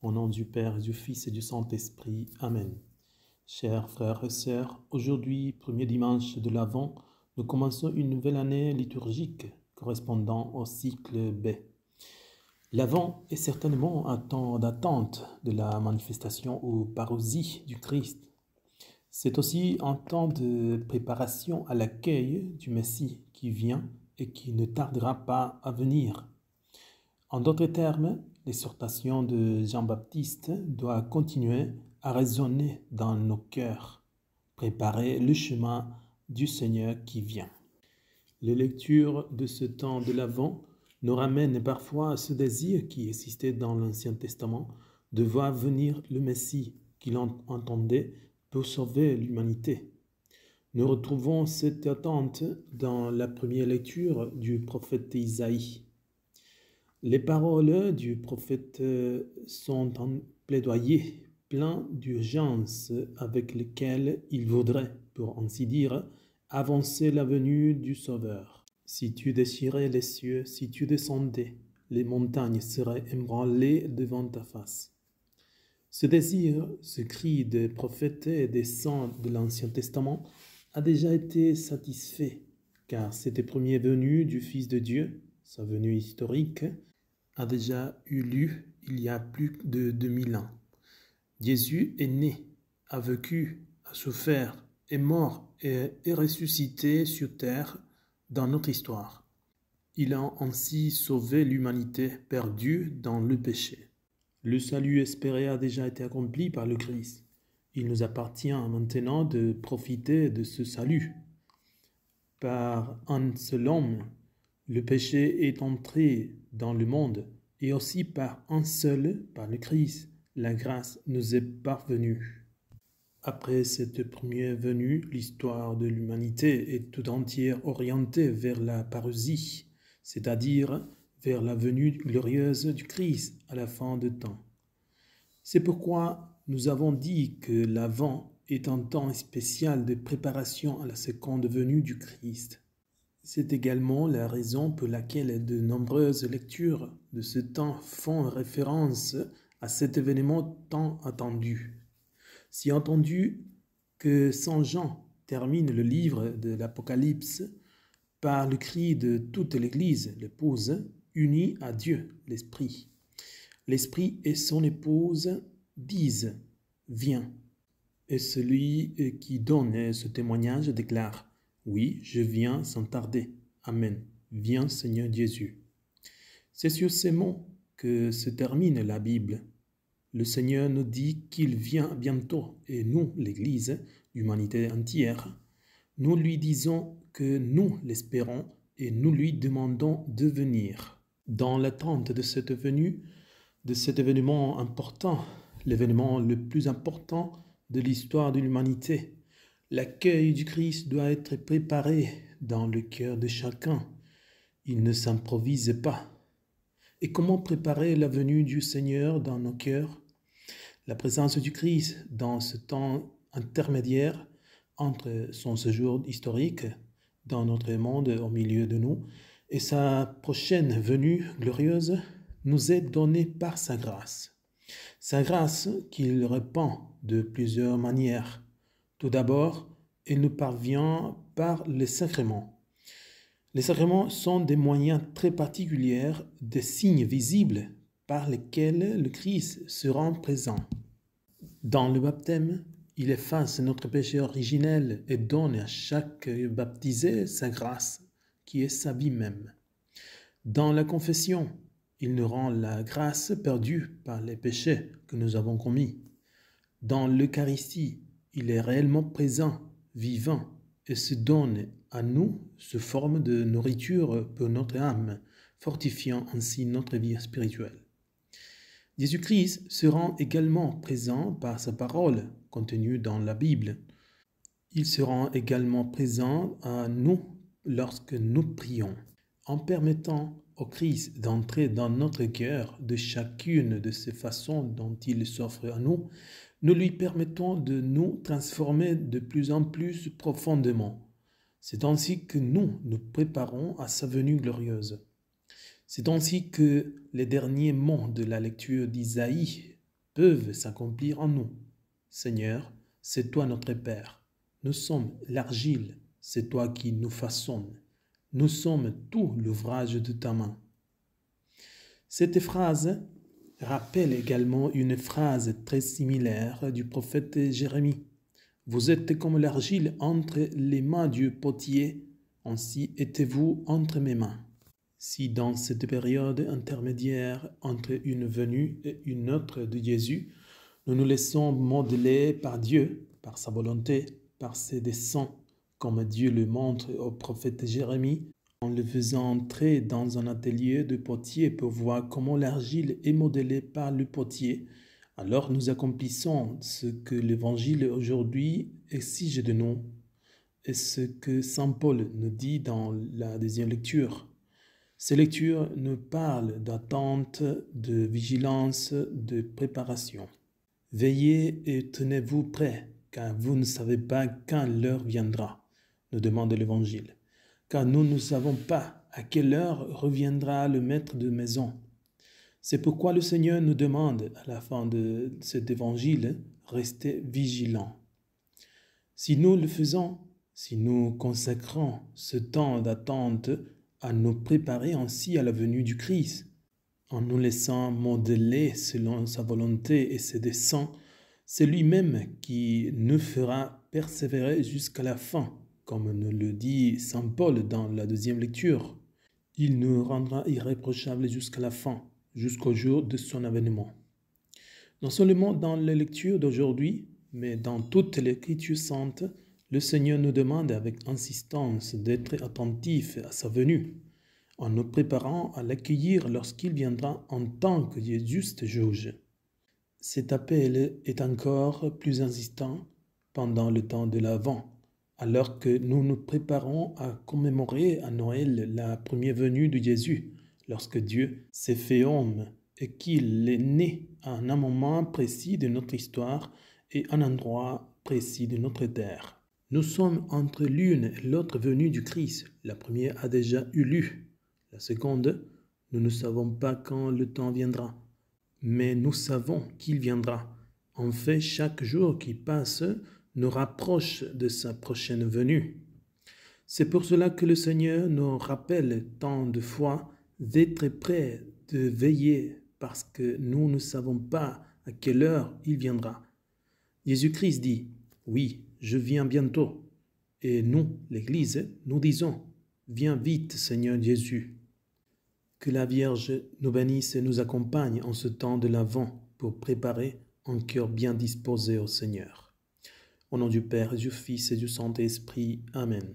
Au nom du Père, du Fils et du Saint-Esprit. Amen. Chers frères et sœurs, aujourd'hui, premier dimanche de l'Avent, nous commençons une nouvelle année liturgique correspondant au cycle B. L'Avent est certainement un temps d'attente de la manifestation ou parousie du Christ. C'est aussi un temps de préparation à l'accueil du Messie qui vient et qui ne tardera pas à venir. En d'autres termes, l'exhortation de Jean-Baptiste doit continuer à résonner dans nos cœurs, préparer le chemin du Seigneur qui vient. Les lectures de ce temps de l'Avent nous ramènent parfois à ce désir qui existait dans l'Ancien Testament de voir venir le Messie qu'il entendait pour sauver l'humanité. Nous retrouvons cette attente dans la première lecture du prophète Isaïe. Les paroles du prophète sont un plaidoyer plein d'urgence avec lequel il voudrait, pour ainsi dire, avancer la venue du Sauveur. Si tu déchirais les cieux, si tu descendais, les montagnes seraient ébranlées devant ta face. Ce désir, ce cri des prophètes et des saints de l'Ancien Testament a déjà été satisfait, car cette première venue du Fils de Dieu, sa venue historique, a déjà eu lieu il y a plus de 2000 ans. Jésus est né, a vécu, a souffert, est mort et est ressuscité sur terre dans notre histoire. Il a ainsi sauvé l'humanité perdue dans le péché. Le salut espéré a déjà été accompli par le Christ. Il nous appartient maintenant de profiter de ce salut. Par un seul homme, le péché est entré dans le monde et aussi par un seul, par le Christ, la grâce nous est parvenue. Après cette première venue, l'histoire de l'humanité est tout entière orientée vers la parousie, c'est-à-dire vers la venue glorieuse du Christ à la fin de temps. C'est pourquoi nous avons dit que l'Avent est un temps spécial de préparation à la seconde venue du Christ. C'est également la raison pour laquelle de nombreuses lectures de ce temps font référence à cet événement tant attendu. Si entendu que Saint Jean termine le livre de l'Apocalypse par le cri de toute l'Église, l'épouse, unie à Dieu, l'Esprit. L'Esprit et son épouse disent « Viens ». Et celui qui donne ce témoignage déclare « Oui, je viens sans tarder. Amen. Viens Seigneur Jésus ». C'est sur ces mots que se termine la Bible. Le Seigneur nous dit qu'il vient bientôt et nous, l'Église, l'humanité entière, nous lui disons que nous l'espérons et nous lui demandons de venir. Dans l'attente de cette venue, de cet événement important, l'événement le plus important de l'histoire de l'humanité, l'accueil du Christ doit être préparé dans le cœur de chacun. Il ne s'improvise pas. Et comment préparer la venue du Seigneur dans nos cœurs? La présence du Christ dans ce temps intermédiaire entre son séjour historique dans notre monde au milieu de nous et sa prochaine venue glorieuse nous est donnée par sa grâce. Sa grâce qu'il répand de plusieurs manières. Tout d'abord, elle nous parvient par les sacrements. Les sacrements sont des moyens très particuliers, des signes visibles par lesquels le Christ se rend présent. Dans le baptême, il efface notre péché originel et donne à chaque baptisé sa grâce, qui est sa vie même. Dans la confession, il nous rend la grâce perdue par les péchés que nous avons commis. Dans l'Eucharistie, il est réellement présent, vivant, et se donne à nous sous forme de nourriture pour notre âme, fortifiant ainsi notre vie spirituelle. Jésus-Christ se rend également présent par sa parole contenue dans la Bible. Il se rend également présent à nous lorsque nous prions, en permettant au Christ d'entrer dans notre cœur de chacune de ces façons dont il s'offre à nous. Nous lui permettons de nous transformer de plus en plus profondément. C'est ainsi que nous nous préparons à sa venue glorieuse. C'est ainsi que les derniers mots de la lecture d'Isaïe peuvent s'accomplir en nous. Seigneur, c'est toi notre Père. Nous sommes l'argile, c'est toi qui nous façonnes. Nous sommes tout l'ouvrage de ta main. Cette phrase rappelle également une phrase très similaire du prophète Jérémie. Vous êtes comme l'argile entre les mains du potier, ainsi êtes-vous entre mes mains. Si dans cette période intermédiaire entre une venue et une autre de Jésus, nous nous laissons modeler par Dieu, par sa volonté, par ses desseins, comme Dieu le montre au prophète Jérémie, en le faisant entrer dans un atelier de potier pour voir comment l'argile est modelée par le potier, alors nous accomplissons ce que l'Évangile aujourd'hui exige de nous et ce que Saint Paul nous dit dans la deuxième lecture. Ces lectures nous parlent d'attente, de vigilance, de préparation. Veillez et tenez-vous prêts, car vous ne savez pas quand l'heure viendra, nous demande l'Évangile. Car nous ne savons pas à quelle heure reviendra le maître de maison. C'est pourquoi le Seigneur nous demande à la fin de cet Évangile, restez vigilants. Si nous le faisons, si nous consacrons ce temps d'attente à nous préparer ainsi à la venue du Christ, en nous laissant modeler selon sa volonté et ses desseins, c'est lui-même qui nous fera persévérer jusqu'à la fin, comme nous le dit Saint Paul dans la deuxième lecture. Il nous rendra irréprochables jusqu'à la fin, jusqu'au jour de son avènement. Non seulement dans la lecture d'aujourd'hui, mais dans toute l'Écriture sainte, le Seigneur nous demande avec insistance d'être attentifs à sa venue, en nous préparant à l'accueillir lorsqu'il viendra en tant que juste juge. Cet appel est encore plus insistant pendant le temps de l'Avent, alors que nous nous préparons à commémorer à Noël la première venue de Jésus, lorsque Dieu s'est fait homme et qu'il est né à un moment précis de notre histoire et à un endroit précis de notre terre. Nous sommes entre l'une et l'autre venue du Christ. La première a déjà eu lieu. La seconde, nous ne savons pas quand le temps viendra, mais nous savons qu'il viendra. En fait, chaque jour qui passe nous rapproche de sa prochaine venue. C'est pour cela que le Seigneur nous rappelle tant de fois d'être prêts, de veiller, parce que nous ne savons pas à quelle heure il viendra. Jésus-Christ dit, « Oui, je viens bientôt. » Et nous, l'Église, nous disons, « Viens vite, Seigneur Jésus. » Que la Vierge nous bénisse et nous accompagne en ce temps de l'Avent pour préparer un cœur bien disposé au Seigneur. Au nom du Père, du Fils et du Saint-Esprit. Amen.